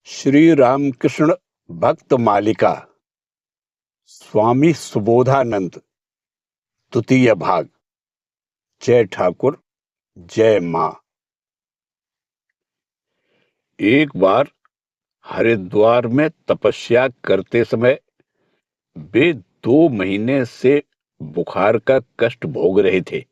श्री रामकृष्ण भक्त मालिका स्वामी सुबोधानंद तृतीय भाग। जय ठाकुर जय मां। एक बार हरिद्वार में तपस्या करते समय वे 2 महीने से बुखार का कष्ट भोग रहे थे।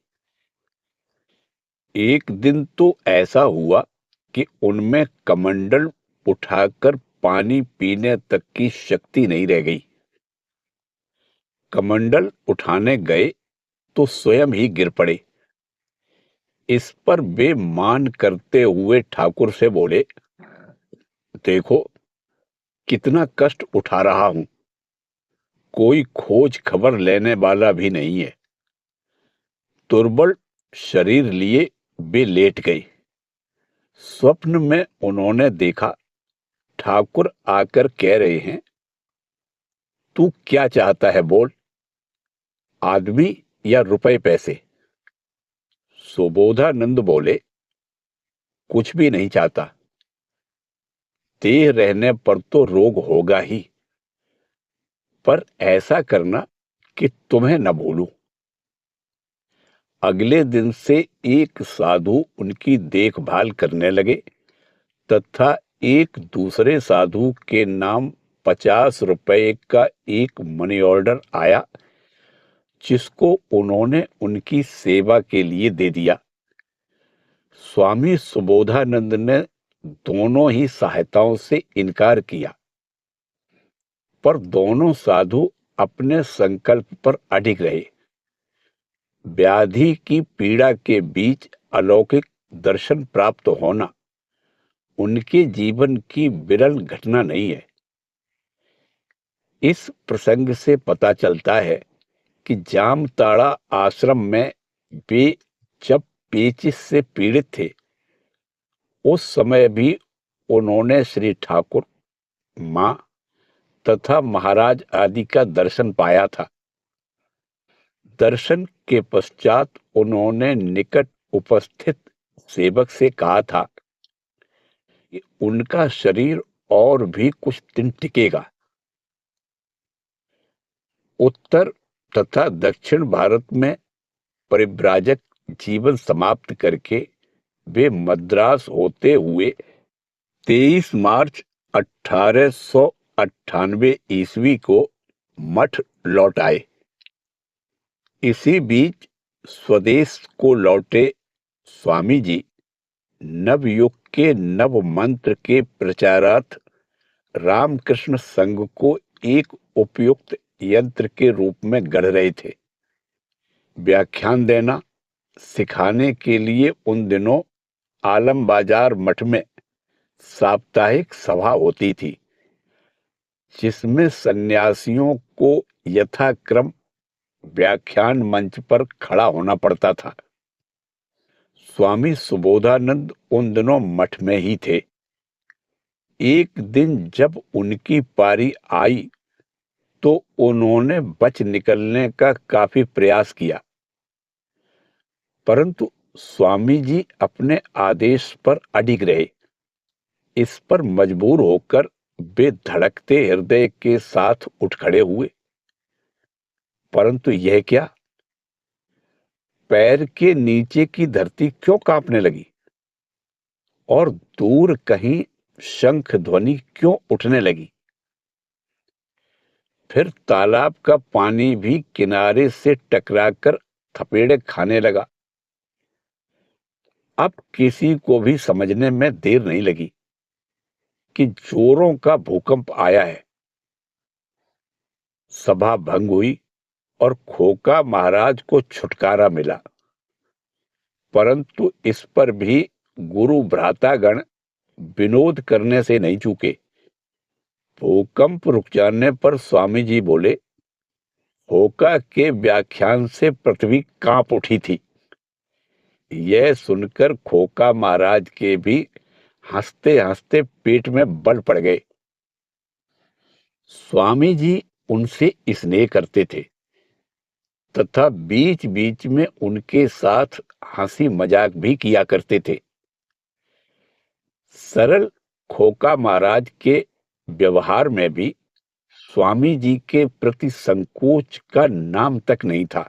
एक दिन तो ऐसा हुआ कि उनमें कमंडल उठाकर पानी पीने तक की शक्ति नहीं रह गई। कमंडल उठाने गए तो स्वयं ही गिर पड़े। इस पर वे मान करते हुए ठाकुर से बोले, देखो कितना कष्ट उठा रहा हूं, कोई खोज खबर लेने वाला भी नहीं है। दुर्बल शरीर लिए वे लेट गए। स्वप्न में उन्होंने देखा ठाकुर आकर कह रहे हैं, तू क्या चाहता है बोल, आदमी या रुपए पैसे। सुबोधानंद बोले, कुछ भी नहीं चाहता, देह रहने पर तो रोग होगा ही, पर ऐसा करना कि तुम्हें न भूलूं। अगले दिन से एक साधु उनकी देखभाल करने लगे तथा एक दूसरे साधु के नाम 50 रुपए का एक मनी ऑर्डर आया, जिसको उन्होंने उनकी सेवा के लिए दे दिया। स्वामी सुबोधानंद ने दोनों ही सहायताओं से इनकार किया, पर दोनों साधु अपने संकल्प पर अडिग रहे। व्याधि की पीड़ा के बीच अलौकिक दर्शन प्राप्त होना उनके जीवन की विरल घटना नहीं है। इस प्रसंग से पता चलता है कि जामताड़ा आश्रम में वे जब पेचिश से पीड़ित थे, उस समय भी उन्होंने श्री ठाकुर, मां तथा महाराज आदि का दर्शन पाया था। दर्शन के पश्चात उन्होंने निकट उपस्थित सेवक से कहा था कि उनका शरीर और भी कुछ दिन टिकेगा। उत्तर तथा दक्षिण भारत में परिव्राजक जीवन समाप्त करके वे मद्रास होते हुए 23 मार्च 1898 ईस्वी को मठ लौट आए। इसी बीच स्वदेश को लौटे स्वामी जी नवयुग के नव मंत्र के प्रचारार्थ रामकृष्ण संघ को एक उपयुक्त यंत्र के रूप में गढ़ रहे थे। व्याख्यान देना सिखाने के लिए उन दिनों आलम बाजार मठ में साप्ताहिक सभा होती थी, जिसमें सन्यासियों को यथाक्रम व्याख्यान मंच पर खड़ा होना पड़ता था। स्वामी सुबोधानंद उन दिनों मठ में ही थे। एक दिन जब उनकी पारी आई तो उन्होंने बच निकलने का काफी प्रयास किया, परंतु स्वामी जी अपने आदेश पर अडिग रहे। इस पर मजबूर होकर वे धड़कते हृदय के साथ उठ खड़े हुए, परंतु यह क्या, पैर के नीचे की धरती क्यों कांपने लगी और दूर कहीं शंख ध्वनि क्यों उठने लगी। फिर तालाब का पानी भी किनारे से टकराकर थपेड़े खाने लगा। अब किसी को भी समझने में देर नहीं लगी कि जोरों का भूकंप आया है। सभा भंग हुई और खोका महाराज को छुटकारा मिला, परंतु इस पर भी गुरु भ्रातागण विनोद करने से नहीं चूके। भूकंप रुक जाने पर स्वामी जी बोले, खोका के व्याख्यान से पृथ्वी कांप उठी थी। यह सुनकर खोका महाराज के भी हंसते हंसते पेट में बल पड़ गए। स्वामी जी उनसे स्नेह करते थे तथा बीच बीच में उनके साथ हंसी मजाक भी किया करते थे। सरल खोका महाराज के व्यवहार में भी स्वामी जी के प्रति संकोच का नाम तक नहीं था।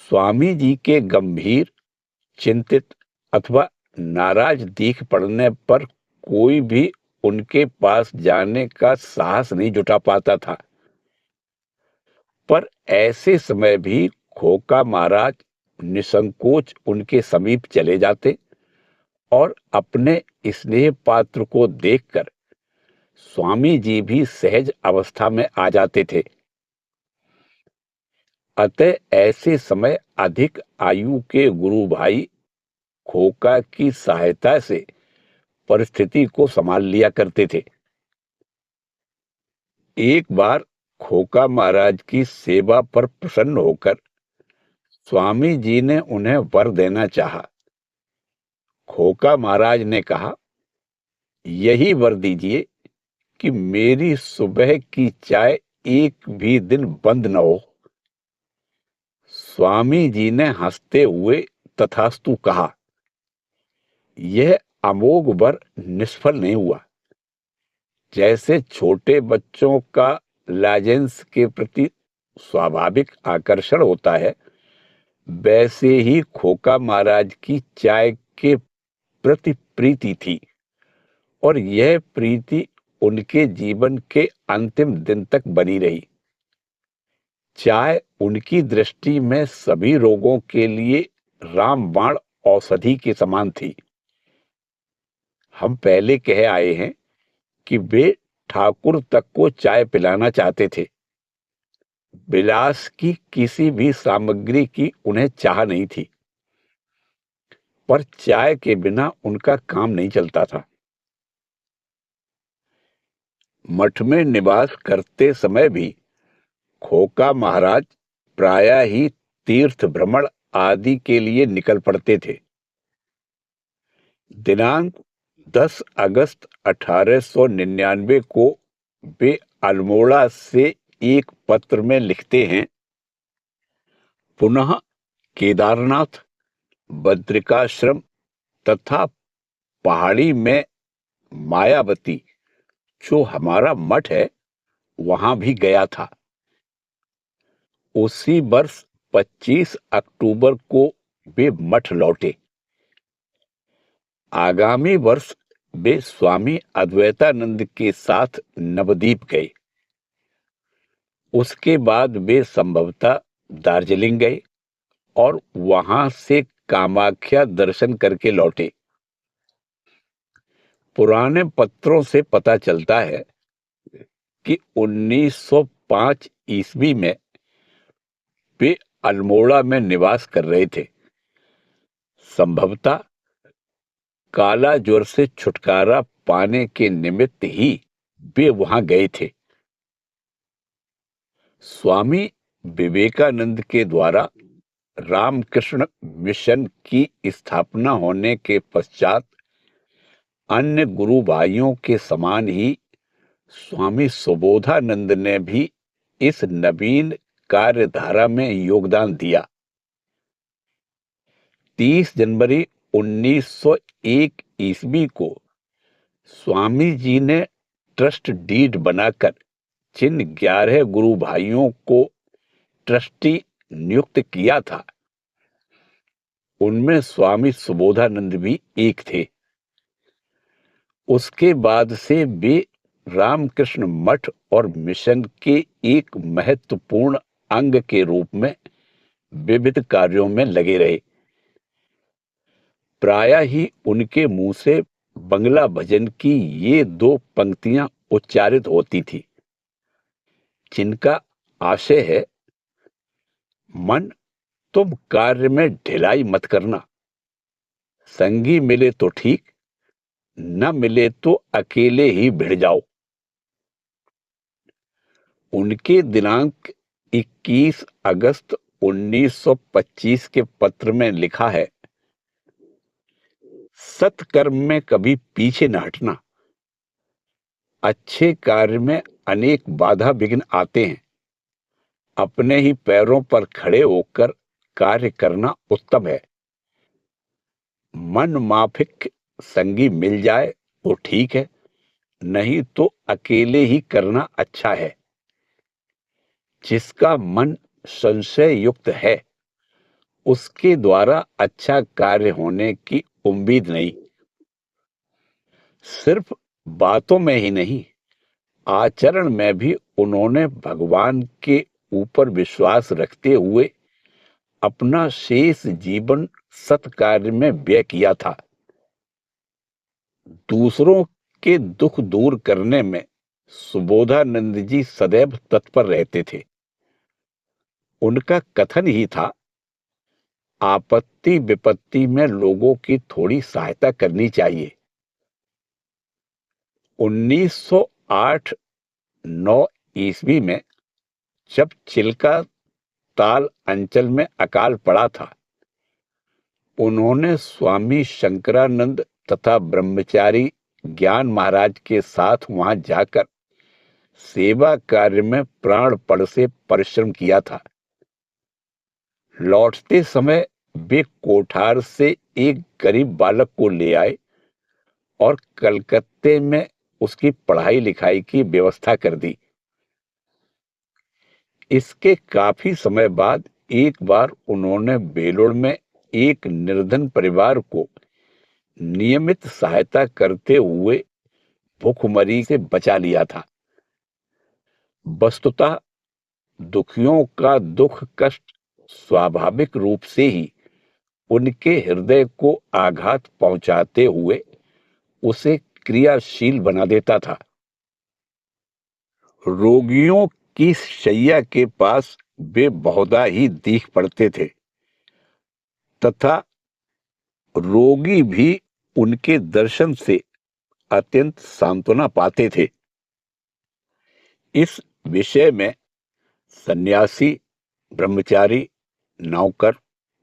स्वामी जी के गंभीर, चिंतित अथवा नाराज दिख पड़ने पर कोई भी उनके पास जाने का साहस नहीं जुटा पाता था। पर ऐसे समय भी खोका महाराज निसंकोच उनके समीप चले जाते और अपने स्नेह पात्र को देखकर स्वामी जी भी सहज अवस्था में आ जाते थे। अतः ऐसे समय अधिक आयु के गुरु भाई खोका की सहायता से परिस्थिति को संभाल लिया करते थे। एक बार खोका महाराज की सेवा पर प्रसन्न होकर स्वामी जी ने उन्हें वर देना चाहा। खोका महाराज ने कहा, यही वर दीजिए कि मेरी सुबह की चाय एक भी दिन बंद न हो। स्वामी जी ने हंसते हुए तथास्तु कहा। यह अमोघ वर निष्फल नहीं हुआ। जैसे छोटे बच्चों का लाजेंस के प्रति स्वाभाविक आकर्षण होता है, वैसे ही खोका महाराज की चाय के प्रति प्रीति थी और यह प्रीति उनके जीवन के अंतिम दिन तक बनी रही। चाय उनकी दृष्टि में सभी रोगों के लिए रामबाण औषधि के समान थी। हम पहले कह आए हैं कि वे ठाकुर तक को चाय पिलाना चाहते थे। विलास की किसी भी सामग्री की उन्हें चाह नहीं थी, पर चाय के बिना उनका काम नहीं चलता था। मठ में निवास करते समय भी खोका महाराज प्रायः ही तीर्थ भ्रमण आदि के लिए निकल पड़ते थे। दिनांक 10 अगस्त 1899 को वे अल्मोड़ा से एक पत्र में लिखते हैं, पुनः केदारनाथ, बद्रिकाश्रम तथा पहाड़ी में मायावती जो हमारा मठ है वहां भी गया था। उसी वर्ष 25 अक्टूबर को वे मठ लौटे। आगामी वर्ष वे स्वामी अद्वैतानंद के साथ नवद्वीप गए। उसके बाद वे संभवतः दार्जिलिंग गए और वहां से कामाख्या दर्शन करके लौटे। पुराने पत्रों से पता चलता है कि 1905 ईस्वी में वे अल्मोड़ा में निवास कर रहे थे। संभवतः काला ज्वर से छुटकारा पाने के निमित्त ही वे वहां गए थे। स्वामी विवेकानंद के द्वारा रामकृष्ण मिशन की स्थापना होने के पश्चात अन्य गुरु भाइयों के समान ही स्वामी सुबोधानंद ने भी इस नवीन कार्यधारा में योगदान दिया। 30 जनवरी 1901 ईस्वी को स्वामी जी ने ट्रस्ट डीड बनाकर जिन 11 गुरु भाइयों को ट्रस्टी नियुक्त किया था, उनमें स्वामी सुबोधानंद भी एक थे। उसके बाद से वे रामकृष्ण मठ और मिशन के एक महत्वपूर्ण अंग के रूप में विविध कार्यों में लगे रहे। प्रायः ही उनके मुंह से बंगला भजन की ये 2 पंक्तियां उच्चारित होती थी, जिनका आशय है, मन तुम कार्य में ढिलाई मत करना, संगी मिले तो ठीक, न मिले तो अकेले ही भिड़ जाओ। उनके दिनांक 21 अगस्त 1925 के पत्र में लिखा है, सत्कर्म में कभी पीछे न हटना। अच्छे कार्य में अनेक बाधा विघ्न आते हैं। अपने ही पैरों पर खड़े होकर कार्य करना उत्तम है। मन माफिक संगी मिल जाए तो ठीक है, नहीं तो अकेले ही करना अच्छा है। जिसका मन संशय युक्त है, उसके द्वारा अच्छा कार्य होने की उम्मीद नहीं। सिर्फ बातों में ही नहीं, आचरण में भी उन्होंने भगवान के ऊपर विश्वास रखते हुए अपना शेष जीवन सत्कार्य में व्यय किया था। दूसरों के दुख दूर करने में सुबोधानंद जी सदैव तत्पर रहते थे। उनका कथन ही था, आपत्ति विपत्ति में लोगों की थोड़ी सहायता करनी चाहिए। 1908-9 ईस्वी में जब चिल्का ताल अंचल में अकाल पड़ा था, उन्होंने स्वामी शंकरानंद तथा ब्रह्मचारी ज्ञान महाराज के साथ वहां जाकर सेवा कार्य में प्राणपण से परिश्रम किया था। लौटते समय वे कोठार से एक गरीब बालक को ले आए और कलकत्ते में उसकी पढ़ाई लिखाई की व्यवस्था कर दी। इसके काफी समय बाद एक बार उन्होंने बेलूर में एक निर्धन परिवार को नियमित सहायता करते हुए भूखमरी से बचा लिया था। वस्तुतः दुखियों का दुख कष्ट स्वाभाविक रूप से ही उनके हृदय को आघात पहुंचाते हुए उसे क्रियाशील बना देता था। रोगियों की शैया के पास वे बहुधा ही दीख पड़ते थे तथा रोगी भी उनके दर्शन से अत्यंत सांत्वना पाते थे। इस विषय में सन्यासी, ब्रह्मचारी, नौकर,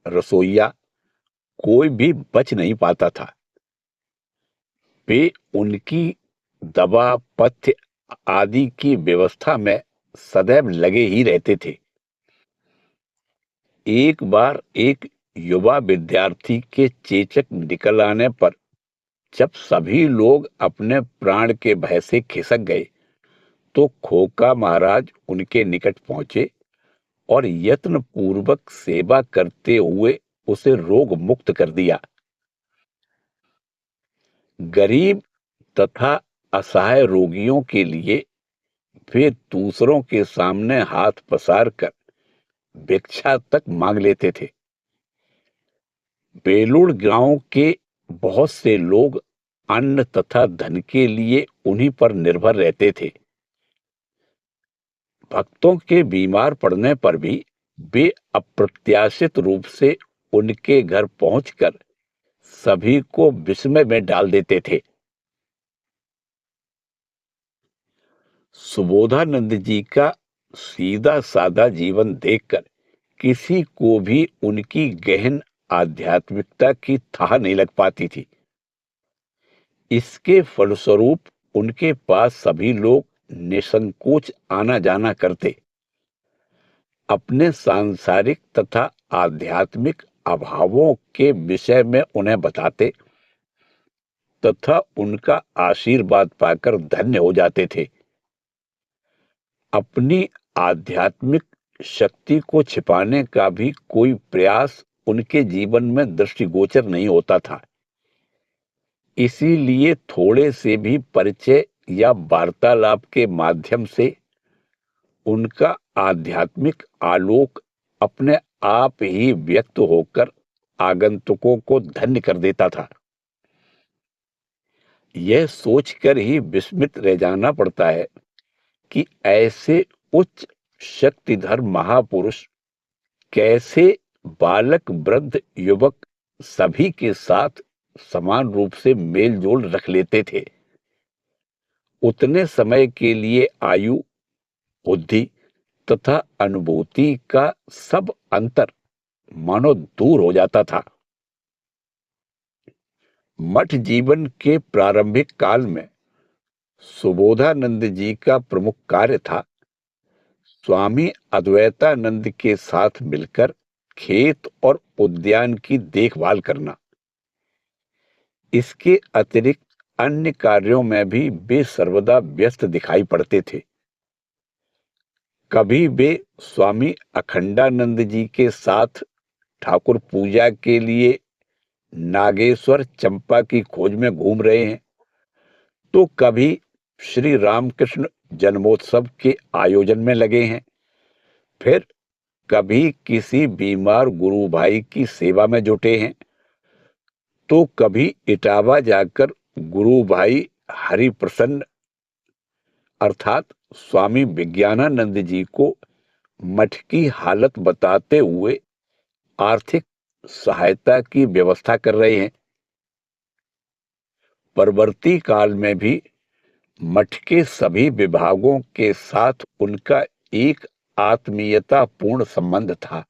रसोइया कोई भी बच नहीं पाता था। वे उनकी दवा पथ्य आदि की व्यवस्था में सदैव लगे ही रहते थे। एक बार एक युवा विद्यार्थी के चेचक निकल आने पर जब सभी लोग अपने प्राण के भय से खिसक गए, तो खोका महाराज उनके निकट पहुंचे और यत्न पूर्वक सेवा करते हुए उसे रोग मुक्त कर दिया। गरीब तथा असहाय रोगियों के लिए वे दूसरों के सामने हाथ पसार कर भिक्षा तक मांग लेते थे। बेलूड़ गांव के बहुत से लोग अन्न तथा धन के लिए उन्हीं पर निर्भर रहते थे। भक्तों के बीमार पड़ने पर भी वे अप्रत्याशित रूप से उनके घर पहुंचकर सभी को विस्मय में डाल देते थे। सुबोधानंद जी का सीधा साधा जीवन देखकर किसी को भी उनकी गहन आध्यात्मिकता की थाह नहीं लग पाती थी। इसके फलस्वरूप उनके पास सभी लोग निसंकोच आना जाना करते, अपने सांसारिक तथा आध्यात्मिक अभावों के विषय में उन्हें बताते तथा उनका आशीर्वाद पाकर धन्य हो जाते थे। अपनी आध्यात्मिक शक्ति को छिपाने का भी कोई प्रयास उनके जीवन में दृष्टिगोचर नहीं होता था। इसीलिए थोड़े से भी परिचय या वार्तालाप के माध्यम से उनका आध्यात्मिक आलोक अपने आप ही व्यक्त होकर आगंतुकों को धन्य कर देता था। यह सोचकर ही विस्मित रह जाना पड़ता है कि ऐसे उच्च शक्तिधर महापुरुष कैसे बालक, वृद्ध, युवक सभी के साथ समान रूप से मेल जोल रख लेते थे। उतने समय के लिए आयु, बुद्धि तथा अनुभूति का सब अंतर मानो दूर हो जाता था। मठ जीवन के प्रारंभिक काल में सुबोधानंद जी का प्रमुख कार्य था स्वामी अद्वैतानंद के साथ मिलकर खेत और उद्यान की देखभाल करना। इसके अतिरिक्त अन्य कार्यों में भी वे सर्वदा व्यस्त दिखाई पड़ते थे। कभी वे स्वामी अखंडानंद जी के साथ ठाकुर पूजा के लिए नागेश्वर चंपा की खोज में घूम रहे हैं, तो कभी श्री रामकृष्ण जन्मोत्सव के आयोजन में लगे हैं, फिर कभी किसी बीमार गुरु भाई की सेवा में जुटे हैं, तो कभी इटावा जाकर गुरु भाई हरिप्रसन्न अर्थात स्वामी विज्ञानानंद जी को मठ की हालत बताते हुए आर्थिक सहायता की व्यवस्था कर रहे हैं। परवर्ती काल में भी मठ के सभी विभागों के साथ उनका एक आत्मीयता पूर्ण संबंध था।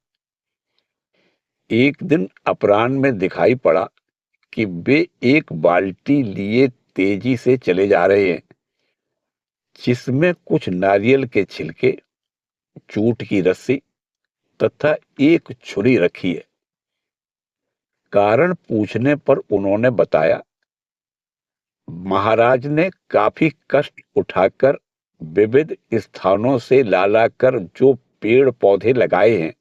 एक दिन अपराह्न में दिखाई पड़ा कि वे एक बाल्टी लिए तेजी से चले जा रहे हैं, जिसमें कुछ नारियल के छिलके, जूट की रस्सी तथा एक छुरी रखी है। कारण पूछने पर उन्होंने बताया, महाराज ने काफी कष्ट उठाकर विविध स्थानों से लाकर जो पेड़ पौधे लगाए हैं,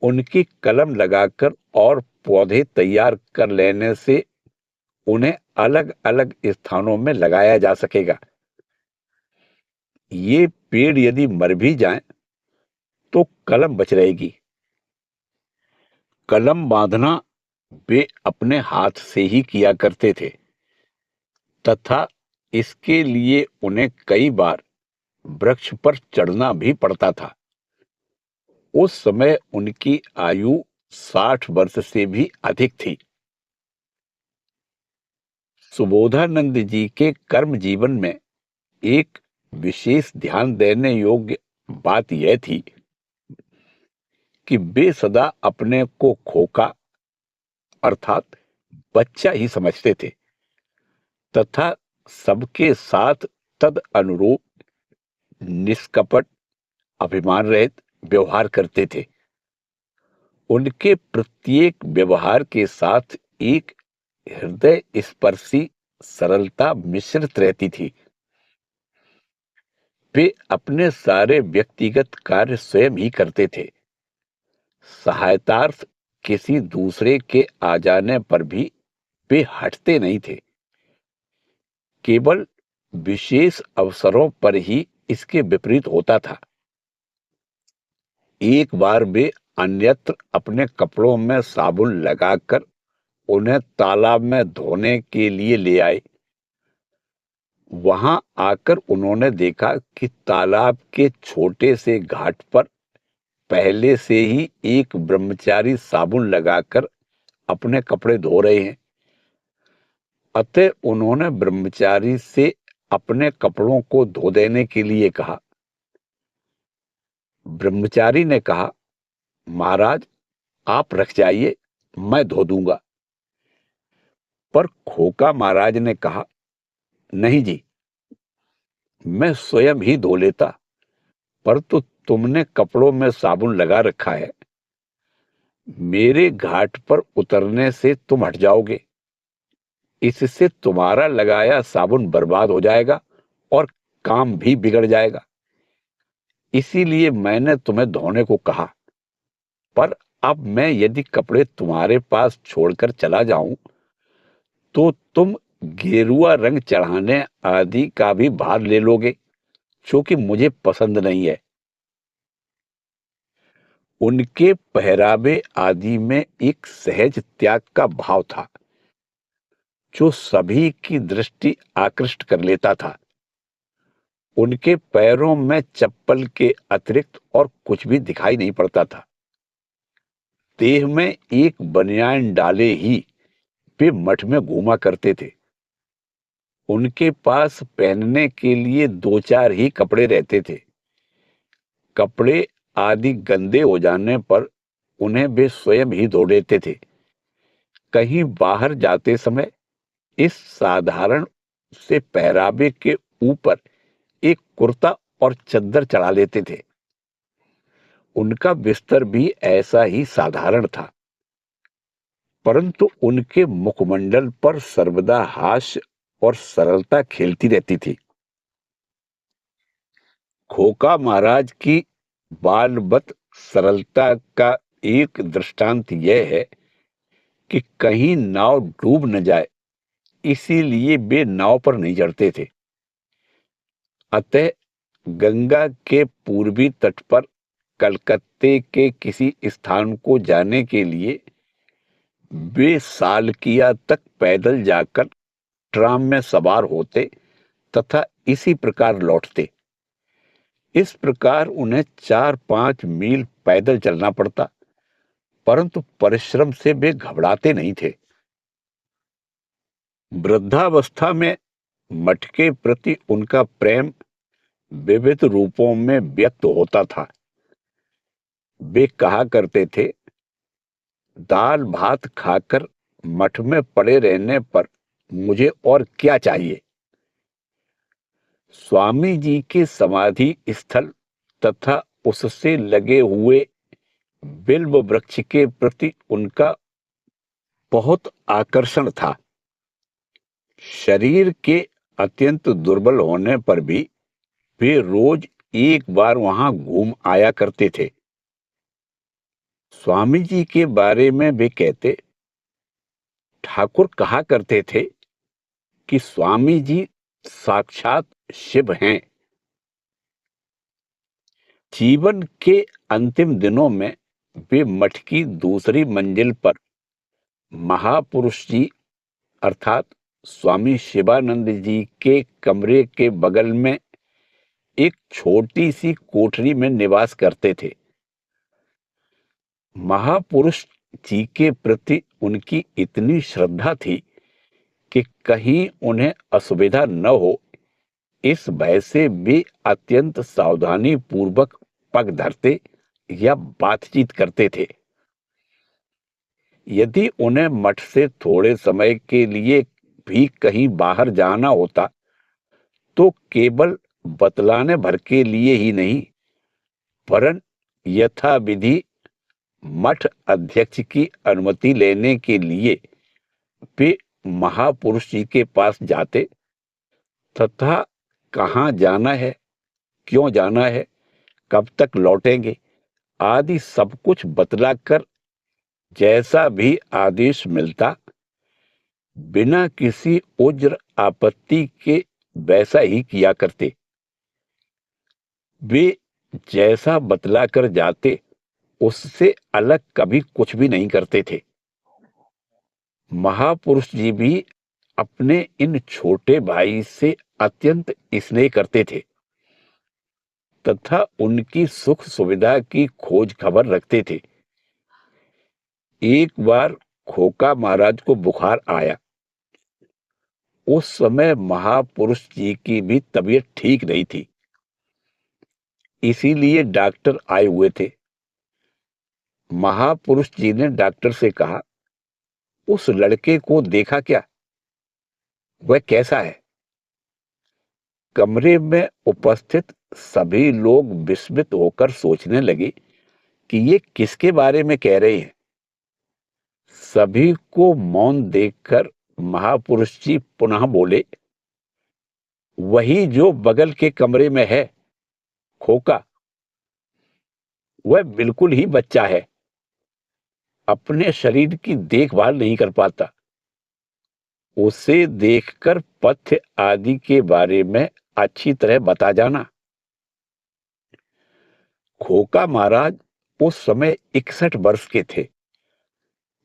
उनकी कलम लगाकर और पौधे तैयार कर लेने से उन्हें अलग अलग स्थानों में लगाया जा सकेगा। ये पेड़ यदि मर भी जाएं, तो कलम बच रहेगी। कलम बांधना वे अपने हाथ से ही किया करते थे तथा इसके लिए उन्हें कई बार वृक्ष पर चढ़ना भी पड़ता था। उस समय उनकी आयु 60 वर्ष से भी अधिक थी। सुबोधानंद जी के कर्म जीवन में एक विशेष ध्यान देने योग्य बात यह थी कि वे सदा अपने को खोका अर्थात बच्चा ही समझते थे तथा सबके साथ तद अनुरूप निष्कपट अभिमान रहित व्यवहार करते थे। उनके प्रत्येक व्यवहार के साथ एक हृदय स्पर्शी सरलता मिश्रित रहती थी। वे अपने सारे व्यक्तिगत कार्य स्वयं ही करते थे। सहायतार्थ किसी दूसरे के आ जाने पर भी वे हटते नहीं थे। केवल विशेष अवसरों पर ही इसके विपरीत होता था। एक बार वे अन्यत्र अपने कपड़ों में साबुन लगाकर उन्हें तालाब में धोने के लिए ले आए। वहां आकर उन्होंने देखा कि तालाब के छोटे से घाट पर पहले से ही एक ब्रह्मचारी साबुन लगाकर अपने कपड़े धो रहे हैं। अतः उन्होंने ब्रह्मचारी से अपने कपड़ों को धो देने के लिए कहा। ब्रह्मचारी ने कहा, महाराज आप रख जाइए, मैं धो दूंगा। पर खोका महाराज ने कहा, नहीं जी, मैं स्वयं ही धो लेता, पर तो तुमने कपड़ों में साबुन लगा रखा है। मेरे घाट पर उतरने से तुम हट जाओगे, इससे तुम्हारा लगाया साबुन बर्बाद हो जाएगा और काम भी बिगड़ जाएगा। इसीलिए मैंने तुम्हें धोने को कहा। पर अब मैं यदि कपड़े तुम्हारे पास छोड़कर चला जाऊं, तो तुम गेरुआ रंग चढ़ाने आदि का भी भार ले लोगे, जो कि मुझे पसंद नहीं है। उनके पहरावे आदि में एक सहज त्याग का भाव था, जो सभी की दृष्टि आकृष्ट कर लेता था। उनके पैरों में चप्पल के अतिरिक्त और कुछ भी दिखाई नहीं पड़ता था। देह में एक बनियान डाले ही वे मठ में घूमा करते थे। उनके पास पहनने के लिए 2-4 ही कपड़े रहते थे। कपड़े आदि गंदे हो जाने पर उन्हें वे स्वयं ही धो देते थे। कहीं बाहर जाते समय इस साधारण से पहरावे के ऊपर एक कुर्ता और चद्दर चढ़ा लेते थे। उनका बिस्तर भी ऐसा ही साधारण था। परंतु उनके मुखमंडल पर सर्वदा हास्य और सरलता खेलती रहती थी। खोका महाराज की बालवत सरलता का एक दृष्टांत यह है कि कहीं नाव डूब न जाए, इसीलिए वे नाव पर नहीं चढ़ते थे। अतः गंगा के पूर्वी तट पर कलकत्ते के किसी स्थान को जाने के लिए वे सालकिया तक पैदल जाकर ट्राम में सवार होते तथा इसी प्रकार लौटते। इस प्रकार उन्हें 4-5 मील पैदल चलना पड़ता, परंतु परिश्रम से वे घबराते नहीं थे। वृद्धावस्था में मठ के प्रति उनका प्रेम विविध रूपों में व्यक्त होता था। वे कहा करते थे, दाल भात खाकर मठ में पड़े रहने पर मुझे और क्या चाहिए। स्वामी जी के समाधि स्थल तथा उससे लगे हुए बिल्व वृक्ष के प्रति उनका बहुत आकर्षण था। शरीर के अत्यंत दुर्बल होने पर भी वे रोज एक बार वहां घूम आया करते थे। स्वामी जी के बारे में वे कहते, ठाकुर कहा करते थे कि स्वामी जी साक्षात शिव हैं। जीवन के अंतिम दिनों में वे मठ की दूसरी मंजिल पर महापुरुष जी अर्थात स्वामी शिवानंद जी के कमरे के बगल में एक छोटी सी कोठरी में निवास करते थे। महापुरुष जी के प्रति उनकी इतनी श्रद्धा थी कि कहीं उन्हें असुविधा न हो, इस भय से वे अत्यंत सावधानी पूर्वक पग धरते या बातचीत करते थे। यदि उन्हें मठ से थोड़े समय के लिए भी कहीं बाहर जाना होता तो केवल बतलाने भर के लिए ही नहीं, वरन यथाविधि मठ अध्यक्ष की अनुमति लेने के लिए वे महापुरुष जी के पास जाते तथा कहाँ जाना है, क्यों जाना है, कब तक लौटेंगे आदि सब कुछ बतलाकर जैसा भी आदेश मिलता बिना किसी उज्र आपत्ति के वैसा ही किया करते। वे जैसा बतलाकर जाते उससे अलग कभी कुछ भी नहीं करते थे। महापुरुष जी भी अपने इन छोटे भाई से अत्यंत स्नेह करते थे तथा उनकी सुख सुविधा की खोज खबर रखते थे। एक बार खोका महाराज को बुखार आया। उस समय महापुरुष जी की भी तबीयत ठीक नहीं थी, इसीलिए डॉक्टर आए हुए थे। महापुरुष जी ने डॉक्टर से कहा, उस लड़के को देखा क्या, वह कैसा है? कमरे में उपस्थित सभी लोग विस्मित होकर सोचने लगे कि ये किसके बारे में कह रहे हैं। सभी को मौन देखकर महापुरुष जी पुनः बोले, वही जो बगल के कमरे में है, खोका। वह बिल्कुल ही बच्चा है, अपने शरीर की देखभाल नहीं कर पाता। उसे देखकर पथ्य आदि के बारे में अच्छी तरह बता जाना। खोका महाराज उस समय 61 वर्ष के थे।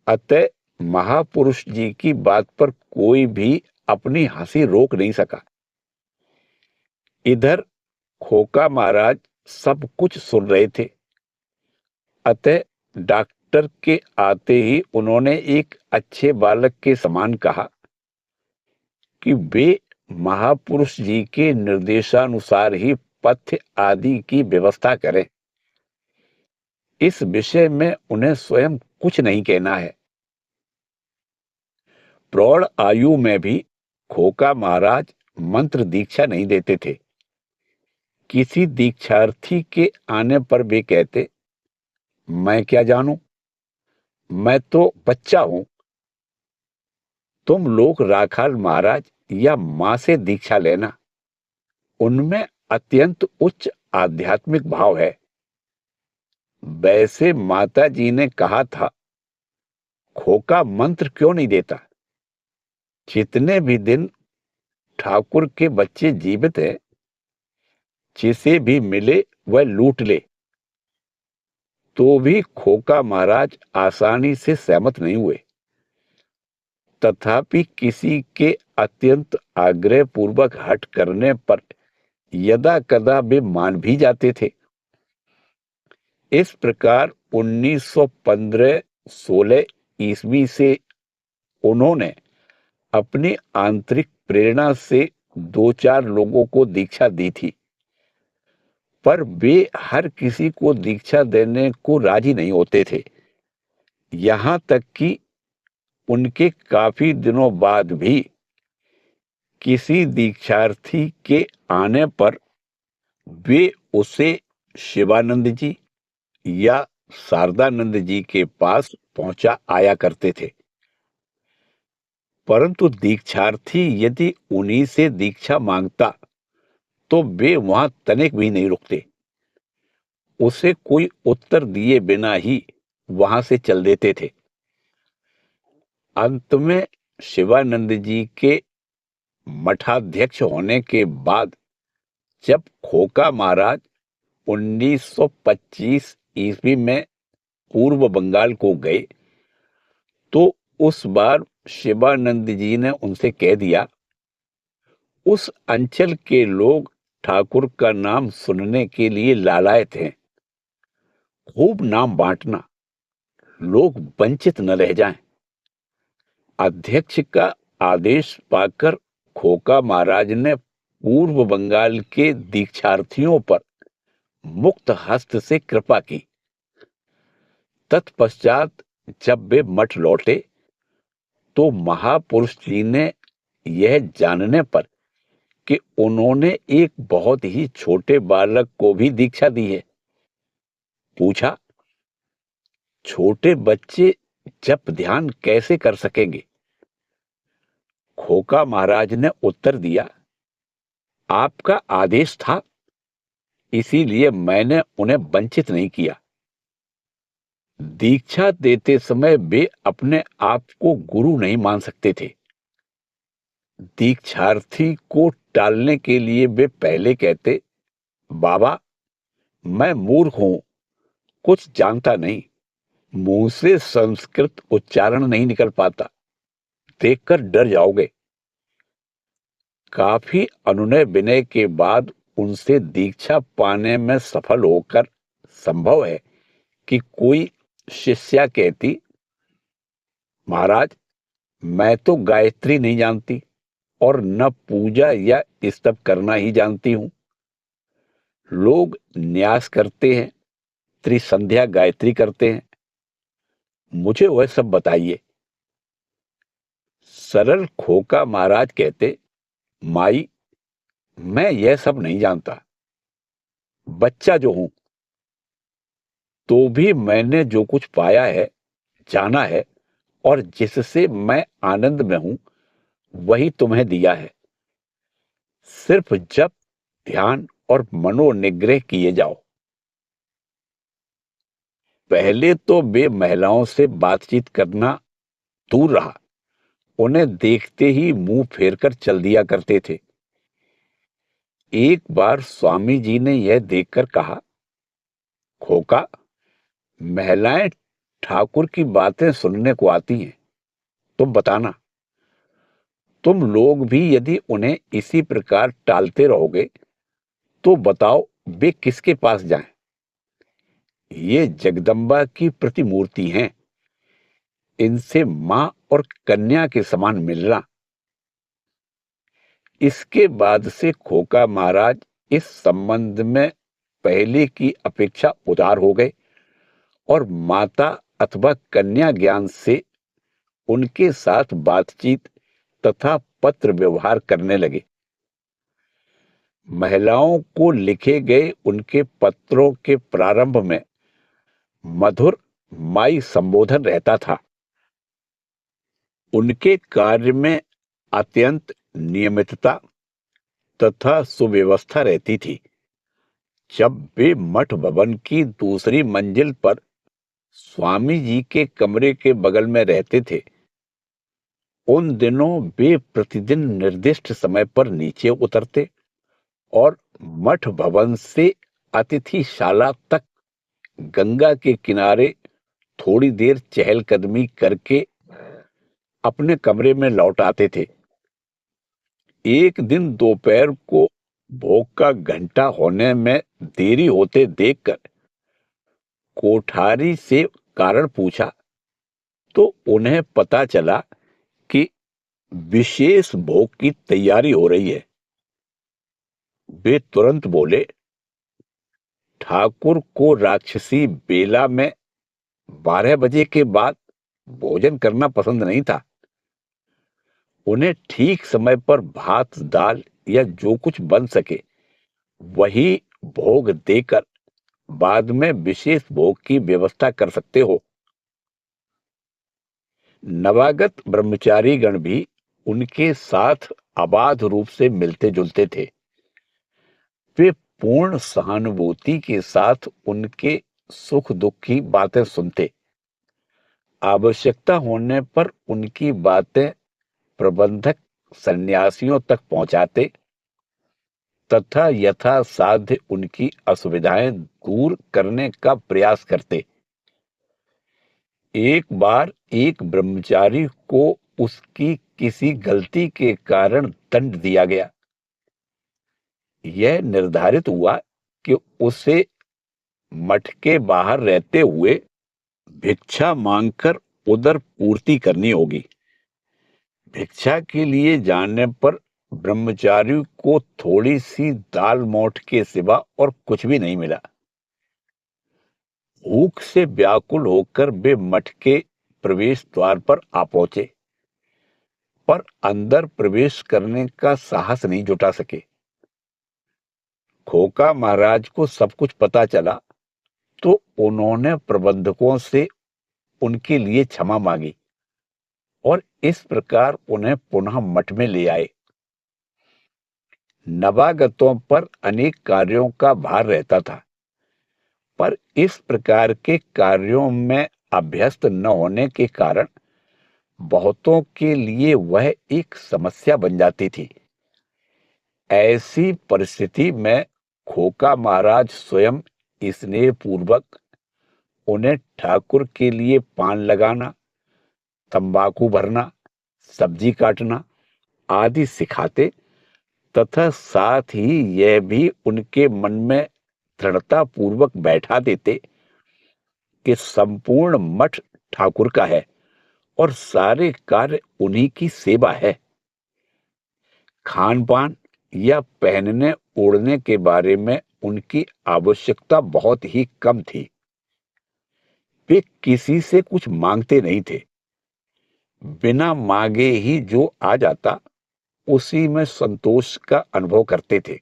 अतः महापुरुष जी की बात पर कोई भी अपनी हंसी रोक नहीं सका। इधर खोका महाराज सब कुछ सुन रहे थे। अतः डॉक्टर के आते ही उन्होंने एक अच्छे बालक के समान कहा कि वे महापुरुष जी के निर्देशानुसार ही पथ्य आदि की व्यवस्था करें। इस विषय में उन्हें स्वयं कुछ नहीं कहना है। प्रौढ़ आयु में भी खोका महाराज मंत्र दीक्षा नहीं देते थे। किसी दीक्षार्थी के आने पर वे कहते, मैं क्या जानूं, मैं तो बच्चा हूं, तुम लोग राखाल महाराज या मां से दीक्षा लेना, उनमें अत्यंत उच्च आध्यात्मिक भाव है। वैसे माता जी ने कहा था, खोका मंत्र क्यों नहीं देता? जितने भी दिन ठाकुर के बच्चे जीवित हैं, जिसे भी मिले वह लूट ले। तो भी खोका महाराज आसानी से सहमत नहीं हुए। तथापि किसी के अत्यंत आग्रह पूर्वक हठ करने पर यदा कदा वे मान भी जाते थे। इस प्रकार 1915-16 ईस्वी से उन्होंने अपनी आंतरिक प्रेरणा से 2-4 लोगों को दीक्षा दी थी, पर वे हर किसी को दीक्षा देने को राजी नहीं होते थे। यहां तक कि उनके काफी दिनों बाद भी किसी दीक्षार्थी के आने पर वे उसे शिवानंद जी या शारदानंद जी के पास पहुंचा आया करते थे। परंतु दीक्षार्थी यदि उन्हीं से दीक्षा मांगता तो वे वहां तनिक भी नहीं रुकते, उसे कोई उत्तर दिए बिना ही वहां से चल देते थे। अंत में शिवानंद जी के मठाध्यक्ष होने के बाद जब खोका महाराज 1925 ईस्वी में पूर्व बंगाल को गए, तो उस बार शिवानंद जी ने उनसे कह दिया, उस अंचल के लोग ठाकुर का नाम सुनने के लिए लालायत हैं। खूब नाम बांटना, लोग वंचित न रह जाएं। अध्यक्ष का आदेश पाकर खोका महाराज ने पूर्व बंगाल के दीक्षार्थियों पर मुक्त हस्त से कृपा की। तत्पश्चात जब वे मठ लौटे तो महापुरुष जी ने यह जानने पर कि उन्होंने एक बहुत ही छोटे बालक को भी दीक्षा दी है, पूछा, छोटे बच्चे जप ध्यान कैसे कर सकेंगे? खोका महाराज ने उत्तर दिया, आपका आदेश था, इसीलिए मैंने उन्हें वंचित नहीं किया। दीक्षा देते समय वे अपने आप को गुरु नहीं मान सकते थे। दीक्षार्थी को टालने के लिए वे पहले कहते, बाबा मैं मूर्ख हूं, कुछ जानता नहीं, मुंह से संस्कृत उच्चारण नहीं निकल पाता, देखकर डर जाओगे। काफी अनुनय विनय के बाद उनसे दीक्षा पाने में सफल होकर संभव है कि कोई शिष्या कहती, महाराज मैं तो गायत्री नहीं जानती और न पूजा या स्तव करना ही जानती हूं। लोग न्यास करते हैं, त्रिसंध्या गायत्री करते हैं, मुझे वह सब बताइए। सरल खोका महाराज कहते, माई मैं यह सब नहीं जानता, बच्चा जो हूं, तो भी मैंने जो कुछ पाया है, जाना है और जिससे मैं आनंद में हूं, वही तुम्हें दिया है। सिर्फ जप ध्यान और मनोनिग्रह किए जाओ। पहले तो वे महिलाओं से बातचीत करना दूर रहा, उन्हें देखते ही मुंह फेरकर चल दिया करते थे। एक बार स्वामी जी ने यह देखकर कहा, खोका महिलाएं ठाकुर की बातें सुनने को आती हैं, तुम बताना, तुम लोग भी यदि उन्हें इसी प्रकार टालते रहोगे तो बताओ वे किसके पास जाएं? ये जगदम्बा की प्रतिमूर्ति हैं, इनसे मां और कन्या के समान मिलना। इसके बाद से खोका महाराज इस संबंध में पहले की अपेक्षा उदार हो गए और माता अथवा कन्या ज्ञान से उनके साथ बातचीत तथा पत्र व्यवहार करने लगे। महिलाओं को लिखे गए उनके पत्रों के प्रारंभ में मधुर माई संबोधन रहता था। उनके कार्य में अत्यंत नियमितता तथा सुव्यवस्था रहती थी। जब वे मठ भवन की दूसरी मंजिल पर स्वामी जी के कमरे के बगल में रहते थे, उन दिनों वे प्रतिदिन निर्दिष्ट समय पर नीचे उतरते और मठ भवन से अतिथिशाला तक गंगा के किनारे थोड़ी देर चहलकदमी करके अपने कमरे में लौट आते थे। एक दिन दोपहर को भोग का घंटा होने में देरी होते देखकर कोठारी से कारण पूछा तो उन्हें पता चला कि विशेष भोग की तैयारी हो रही है। वे तुरंत बोले, ठाकुर को राक्षसी बेला में 12 बजे के बाद भोजन करना पसंद नहीं था। उन्हें ठीक समय पर भात दाल या जो कुछ बन सके वही भोग देकर बाद में विशेष भोग की व्यवस्था कर सकते हो। नवागत ब्रह्मचारी गण भी उनके साथ अबाध रूप से मिलते जुलते थे। वे पूर्ण सहानुभूति के साथ उनके सुख दुख की बातें सुनते, आवश्यकता होने पर उनकी बातें प्रबंधक सन्यासियों तक पहुंचाते तथा यथासाध्य उनकी असुविधाएं दूर करने का प्रयास करते। एक बार एक ब्रह्मचारी को उसकी किसी गलती के कारण दंड दिया गया। यह निर्धारित हुआ कि उसे मठ के बाहर रहते हुए भिक्षा मांगकर उदर पूर्ति करनी होगी। भिक्षा के लिए जाने पर ब्रह्मचारी को थोड़ी सी दाल मोठ के सिवा और कुछ भी नहीं मिला। भूख से व्याकुल होकर वे मठ के प्रवेश द्वार पर आ पहुंचे, पर अंदर प्रवेश करने का साहस नहीं जुटा सके। खोका महाराज को सब कुछ पता चला तो उन्होंने प्रबंधकों से उनके लिए क्षमा मांगी और इस प्रकार उन्हें पुनः मठ में ले आए। नवागतों पर अनेक कार्यों का भार रहता था, पर इस प्रकार के कार्यों में अभ्यस्त न होने के कारण बहुतों के लिए वह एक समस्या बन जाती थी। ऐसी परिस्थिति में खोका महाराज स्वयं स्नेहपूर्वक उन्हें ठाकुर के लिए पान लगाना, तंबाकू भरना, सब्जी काटना आदि सिखाते तथा साथ ही यह भी उनके मन में दृढ़ता पूर्वक बैठा देते कि संपूर्ण मठ ठाकुर का है और सारे कार्य उन्हीं की सेवा है। खान पान या पहनने ओढ़ने के बारे में उनकी आवश्यकता बहुत ही कम थी। वे किसी से कुछ मांगते नहीं थे। बिना मांगे ही जो आ जाता उसी में संतोष का अनुभव करते थे।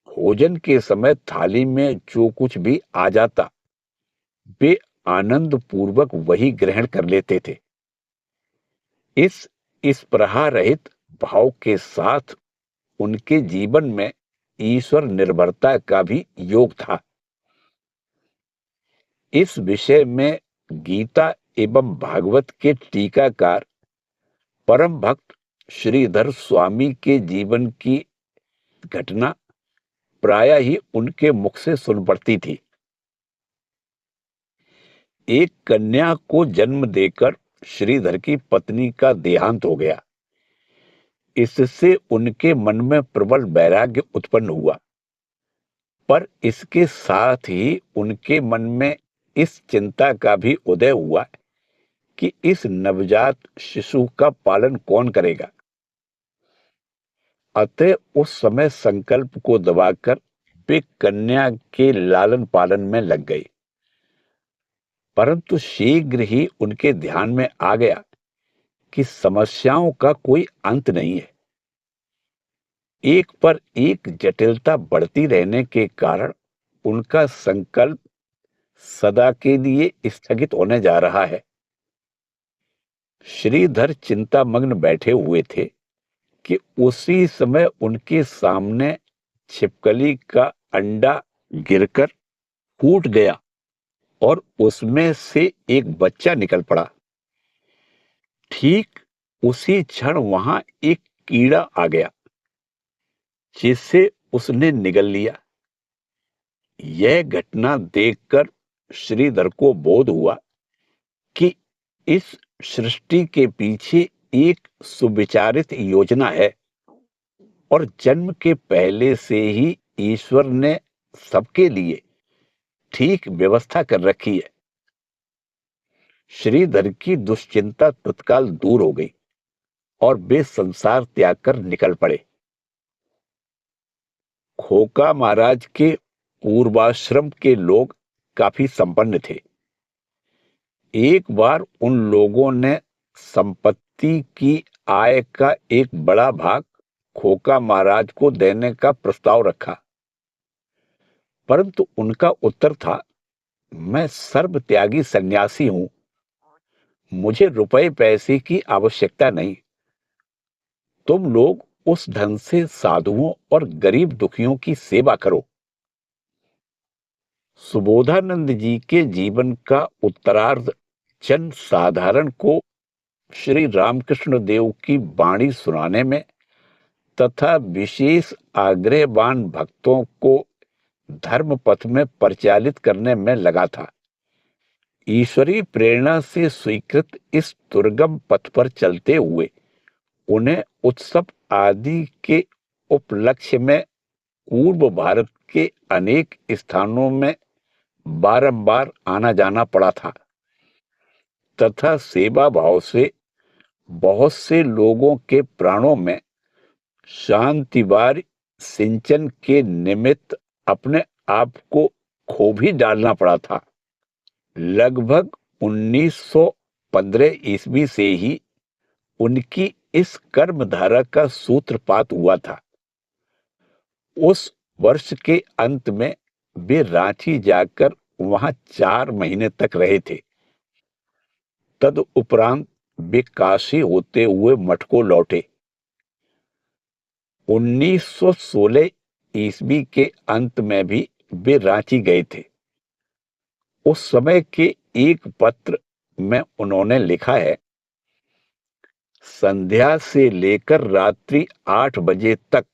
भोजन के समय थाली में जो कुछ भी आ जाता वे आनंद पूर्वक वही ग्रहण कर लेते थे। इस प्रहार रहित भाव के साथ उनके जीवन में ईश्वर निर्भरता का भी योग था। इस विषय में गीता एवं भागवत के टीकाकार परम भक्त श्रीधर स्वामी के जीवन की घटना प्रायः ही उनके मुख से सुन पड़ती थी। एक कन्या को जन्म देकर श्रीधर की पत्नी का देहांत हो गया। इससे उनके मन में प्रबल वैराग्य उत्पन्न हुआ, पर इसके साथ ही उनके मन में इस चिंता का भी उदय हुआ कि इस नवजात शिशु का पालन कौन करेगा। अतः उस समय संकल्प को दबाकर वे कन्या के लालन पालन में लग गए। परंतु शीघ्र ही उनके ध्यान में आ गया कि समस्याओं का कोई अंत नहीं है। एक पर एक जटिलता बढ़ती रहने के कारण उनका संकल्प सदा के लिए स्थगित होने जा रहा है। श्रीधर चिंतामग्न बैठे हुए थे कि उसी समय उनके सामने छिपकली का अंडा गिरकर फूट गया और उसमें से एक बच्चा निकल पड़ा। ठीक उसी क्षण वहां एक कीड़ा आ गया जिसे उसने निगल लिया। यह घटना देखकर श्रीधर को बोध हुआ कि इस सृष्टि के पीछे एक सुविचारित योजना है और जन्म के पहले से ही ईश्वर ने सबके लिए ठीक व्यवस्था कर रखी है। श्रीधर की दुश्चिंता तत्काल दूर हो गई और वे संसार त्याग कर निकल पड़े। खोका महाराज के पूर्वाश्रम के लोग काफी संपन्न थे। एक बार उन लोगों ने संपत्ति की आय का एक बड़ा भाग खोका महाराज को देने का प्रस्ताव रखा, परंतु उनका उत्तर था, मैं सर्वत्यागी सन्यासी हूं, मुझे रुपए पैसे की आवश्यकता नहीं। तुम लोग उस धन से साधुओं और गरीब दुखियों की सेवा करो। सुबोधानंद जी के जीवन का उत्तरार्ध जन साधारण को श्री रामकृष्ण देव की वाणी सुनाने में तथा विशेष आग्रहवान भक्तों को धर्म पथ में परिचालित करने में लगा था। ईश्वरीय प्रेरणा से स्वीकृत इस दुर्गम पथ पर चलते हुए उन्हें उत्सव आदि के उपलक्ष्य में पूर्व भारत के अनेक स्थानों में बारंबार आना जाना पड़ा था तथा सेवा भाव से बहुत से लोगों के प्राणों में शांतिवार सिंचन के निमित्त अपने आप को खो भी डालना पड़ा था। लगभग 1915 ईस्वी से ही उनकी इस कर्मधारा का सूत्रपात हुआ था। उस वर्ष के अंत में वे रांची जाकर वहां 4 महीने तक रहे थे। तदुपरांत वे काशी होते हुए मठ को लौटे। 1916 ईस्वी के अंत में भी वे रांची गए थे। उस समय के एक पत्र में उन्होंने लिखा है, संध्या से लेकर रात्रि 8 बजे तक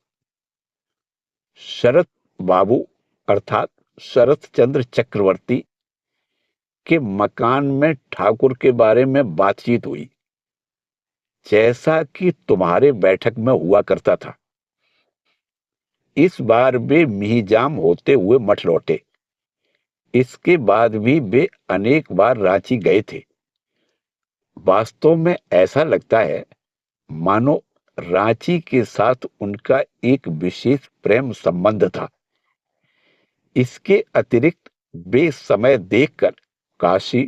शरत बाबू अर्थात शरत चंद्र चक्रवर्ती के मकान में ठाकुर के बारे में बातचीत हुई, जैसा कि तुम्हारे बैठक में हुआ करता था। इस बार वे मिहिजाम होते हुए मठ लौटे। इसके बाद भी वे अनेक बार रांची गए थे। वास्तव में ऐसा लगता है मानो रांची के साथ उनका एक विशेष प्रेम संबंध था। इसके अतिरिक्त वे समय देखकर काशी,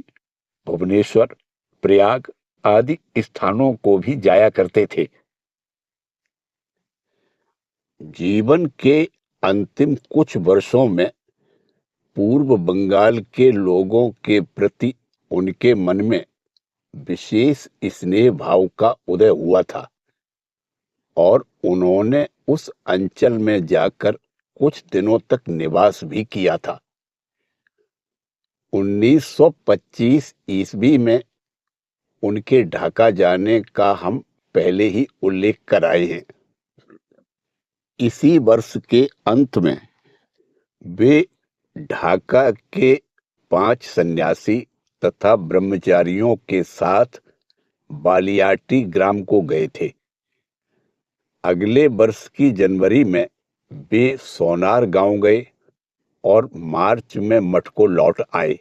भुवनेश्वर, प्रयाग आदि स्थानों को भी जाया करते थे। जीवन के अंतिम कुछ वर्षों में पूर्व बंगाल के लोगों के प्रति उनके मन में विशेष स्नेह भाव का उदय हुआ था और उन्होंने उस अंचल में जाकर कुछ दिनों तक निवास भी किया था। 1925 ईस्वी में उनके ढाका जाने का हम पहले ही उल्लेख कर आए हैं। इसी वर्ष के अंत में वे ढाका के 5 सन्यासी तथा ब्रह्मचारियों के साथ बालियाटी ग्राम को गए थे। अगले वर्ष की जनवरी में वे सोनार गांव गए और मार्च में मठ को लौट आए।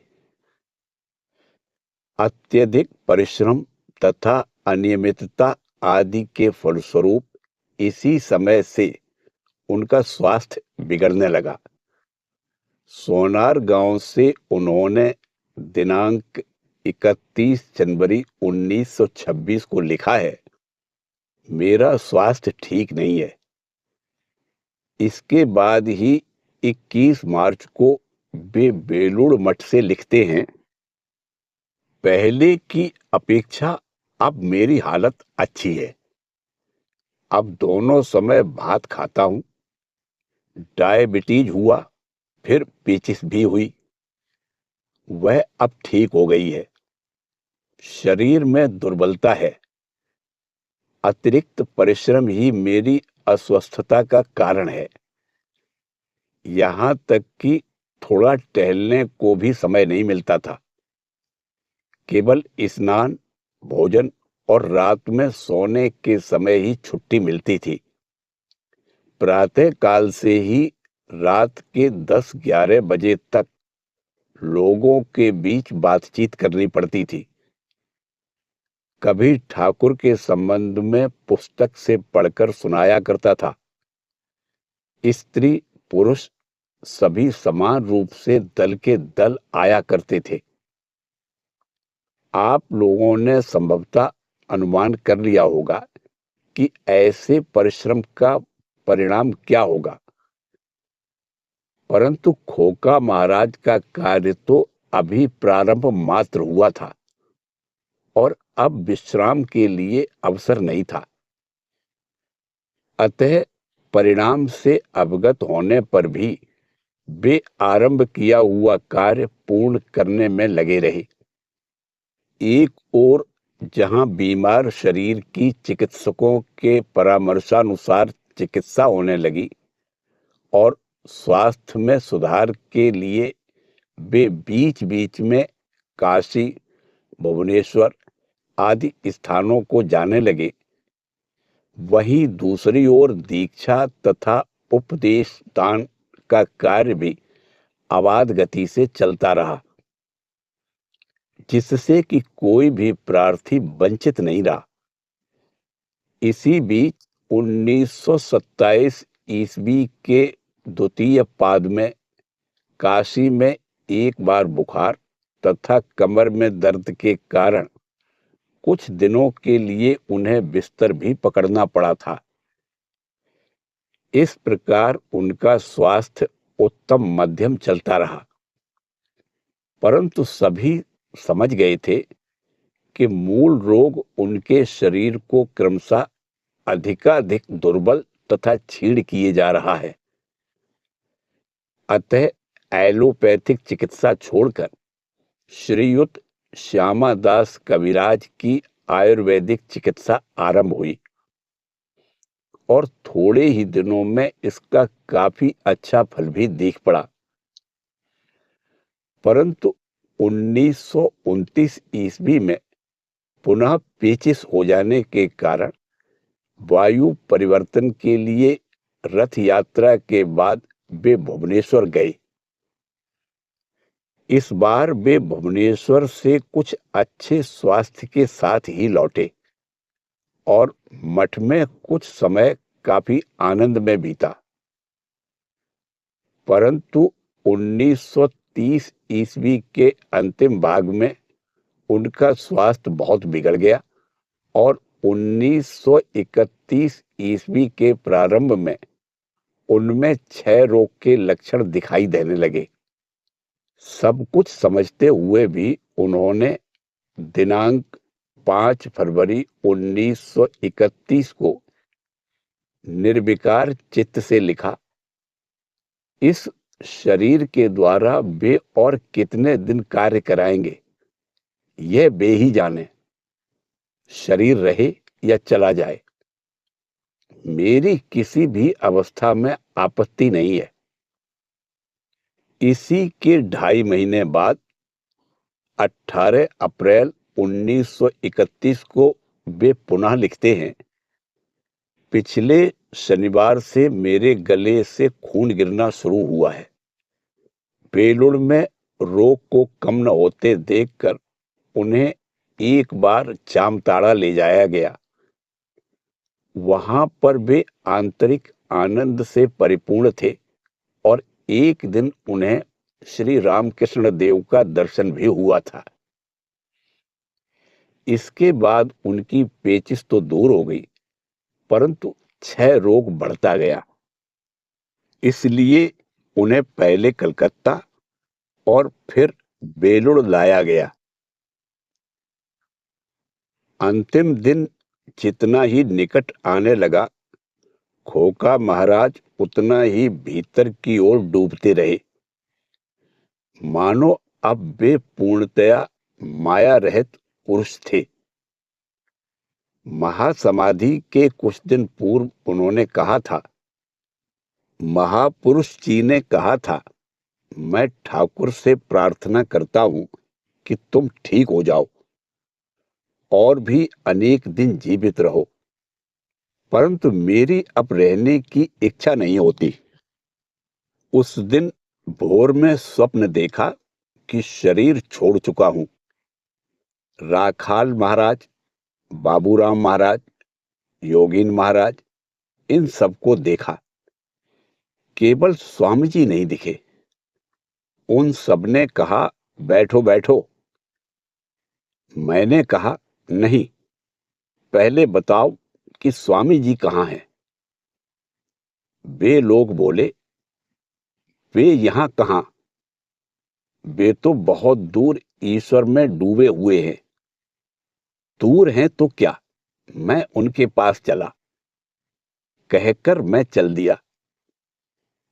अत्यधिक परिश्रम तथा अनियमितता आदि के फलस्वरूप इसी समय से उनका स्वास्थ्य बिगड़ने लगा। सोनार गांव से उन्होंने दिनांक 31 जनवरी 1926 को लिखा है, मेरा स्वास्थ्य ठीक नहीं है। इसके बाद ही 21 मार्च को वे बेलूड़ मठ से लिखते हैं, पहले की अपेक्षा अब मेरी हालत अच्छी है। अब दोनों समय भात खाता हूं। डायबिटीज हुआ, फिर पेचिश भी हुई, वह अब ठीक हो गई है। शरीर में दुर्बलता है। अतिरिक्त परिश्रम ही मेरी अस्वस्थता का कारण है। यहां तक कि थोड़ा टहलने को भी समय नहीं मिलता था। केवल स्नान, भोजन और रात में सोने के समय ही छुट्टी मिलती थी। प्रातः काल से ही रात के 10-11 बजे तक लोगों के बीच बातचीत करनी पड़ती थी। कभी ठाकुर के संबंध में पुस्तक से पढ़कर सुनाया करता था। स्त्री पुरुष सभी समान रूप से दल के दल आया करते थे। आप लोगों ने संभवतः अनुमान कर लिया होगा कि ऐसे परिश्रम का परिणाम क्या होगा। परंतु खोका महाराज का कार्य तो अभी प्रारंभ मात्र हुआ था और अब विश्राम के लिए अवसर नहीं था। अतः परिणाम से अवगत होने पर भी वे आरंभ किया हुआ कार्य पूर्ण करने में लगे रहे। एक ओर जहां बीमार शरीर की चिकित्सकों के परामर्शानुसार चिकित्सा होने लगी और स्वास्थ्य में सुधार के लिए वे बीच बीच में काशी, भुवनेश्वर आदि स्थानों को जाने लगे, वहीं दूसरी ओर दीक्षा तथा उपदेश दान का कार्य भी अबाध गति से चलता रहा, जिससे कि कोई भी प्रार्थी वंचित नहीं रहा। इसी बीच 1927 ईस्वी के द्वितीय पाद में काशी में एक बार बुखार तथा कमर में दर्द के कारण कुछ दिनों के लिए उन्हें बिस्तर भी पकड़ना पड़ा था। इस प्रकार उनका स्वास्थ्य उत्तम मध्यम चलता रहा, परंतु सभी समझ गए थे कि मूल रोग उनके शरीर को क्रमशः अधिकाधिक दुर्बल तथा क्षीण किए जा रहा है। अतः एलोपैथिक चिकित्सा छोड़कर श्रीयुत श्यामा दास कविराज की आयुर्वेदिक चिकित्सा आरंभ हुई और थोड़े ही दिनों में इसका काफी अच्छा फल भी दिख पड़ा। परंतु 1929 ईस्वी में पुनः पेचिश हो जाने के कारण वायु परिवर्तन के लिए रथ यात्रा के बाद वे भुवनेश्वर गए। इस बार वे भुवनेश्वर से कुछ अच्छे स्वास्थ्य के साथ ही लौटे और मठ में कुछ समय काफी आनंद में बीता। परंतु 1930 ईस्वी के अंतिम भाग में उनका स्वास्थ्य बहुत बिगड़ गया और 1931 ईस्वी के प्रारंभ में उनमें क्षय रोग के लक्षण दिखाई देने लगे। सब कुछ समझते हुए भी उन्होंने दिनांक 5 फरवरी 1931 को निर्विकार चित्त से लिखा, इस शरीर के द्वारा वे और कितने दिन कार्य कराएंगे, यह वे ही जाने। शरीर रहे या चला जाए, मेरी किसी भी अवस्था में आपत्ति नहीं है। इसी के 2.5 महीने बाद 18 अप्रैल 1931 को वे पुनः लिखते हैं, पिछले शनिवार से मेरे गले से खून गिरना शुरू हुआ है। बेलूर में रोग को कम न होते देखकर उन्हें एक बार जामताड़ा ले जाया गया। वहां पर वे आंतरिक आनंद से परिपूर्ण थे और एक दिन उन्हें श्री रामकृष्ण देव का दर्शन भी हुआ था। इसके बाद उनकी पेचिश तो दूर हो गई, परंतु क्षय रोग बढ़ता गया। इसलिए उन्हें पहले कलकत्ता और फिर बेलूर लाया गया। अंतिम दिन जितना ही निकट आने लगा, खोका महाराज उतना ही भीतर की ओर डूबते रहे, मानो अब वे पूर्णतया माया रहित पुरुष थे। महासमाधि के कुछ दिन पूर्व उन्होंने कहा था, महापुरुष जी ने कहा था, मैं ठाकुर से प्रार्थना करता हूं कि तुम ठीक हो जाओ और भी अनेक दिन जीवित रहो, परंतु मेरी अब रहने की इच्छा नहीं होती। उस दिन भोर में स्वप्न देखा कि शरीर छोड़ चुका हूं। राखाल महाराज, बाबूराम महाराज, योगीन महाराज, इन सबको देखा, केवल स्वामी जी नहीं दिखे। उन सबने कहा, बैठो बैठो। मैंने कहा, नहीं, पहले बताओ कि स्वामी जी कहाँ हैं। वे लोग बोले, वे यहां कहां, वे तो बहुत दूर ईश्वर में डूबे हुए हैं। दूर हैं तो क्या, मैं उनके पास चला, कहकर मैं चल दिया।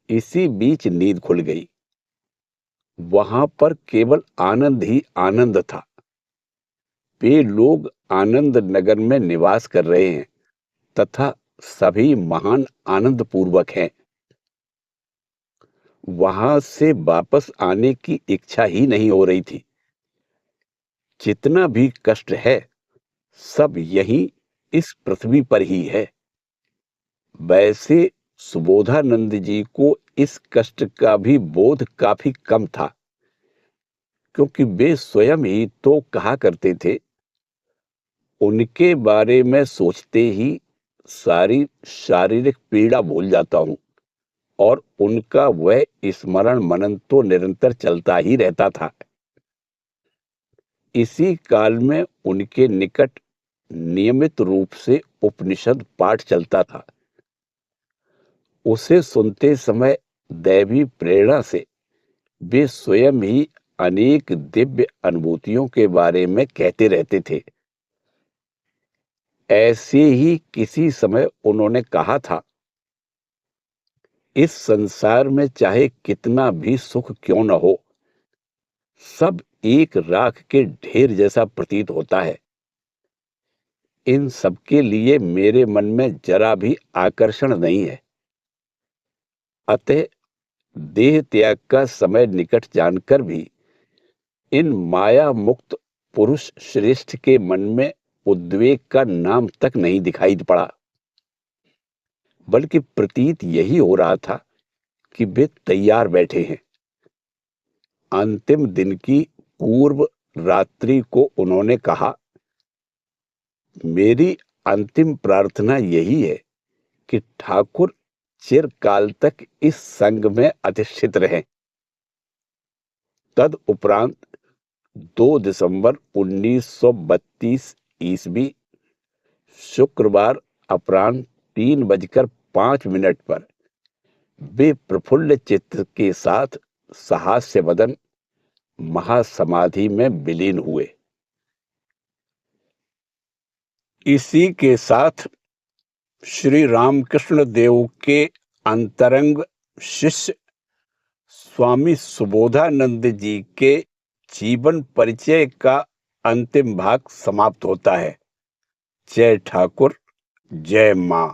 इसी बीच नींद खुल गई। वहां पर केवल आनंद ही आनंद था। वे लोग आनंद नगर में निवास कर रहे हैं तथा सभी महान आनंद पूर्वक हैं। वहां से वापस आने की इच्छा ही नहीं हो रही थी। जितना भी कष्ट है, सब यहीं इस पृथ्वी पर ही है। वैसे सुबोधानंद जी को इस कष्ट का भी बोध काफी कम था, क्योंकि वे स्वयं ही तो कहा करते थे, उनके बारे में सोचते ही सारी शारीरिक पीड़ा भूल जाता हूं, और उनका वह स्मरण मनन तो निरंतर चलता ही रहता था। इसी काल में उनके निकट नियमित रूप से उपनिषद पाठ चलता था। उसे सुनते समय दैवी प्रेरणा से वे स्वयं ही अनेक दिव्य अनुभूतियों के बारे में कहते रहते थे। ऐसे ही किसी समय उन्होंने कहा था, इस संसार में चाहे कितना भी सुख क्यों न हो, सब एक राख के ढेर जैसा प्रतीत होता है। इन सबके लिए मेरे मन में जरा भी आकर्षण नहीं है। अतः देह त्याग का समय निकट जानकर भी इन माया मुक्त पुरुष श्रेष्ठ के मन में उद्वेग का नाम तक नहीं दिखाई पड़ा, बल्कि प्रतीत यही हो रहा था कि वे तैयार बैठे हैं। अंतिम दिन की पूर्व रात्रि को उन्होंने कहा, मेरी अंतिम प्रार्थना यही है कि ठाकुर चिरकाल तक इस संग में अधिष्ठित रहें। तद उपरांत 2 दिसंबर 1932 ईस्वी शुक्रवार अपराह्न 3:05 पर वे प्रफुल्ल चित्त के साथ सहास्य वदन महासमाधि में विलीन हुए। इसी के साथ श्री रामकृष्ण देव के अंतरंग शिष्य स्वामी सुबोधानंद जी के जीवन परिचय का अंतिम भाग समाप्त होता है। जय ठाकुर, जय मां।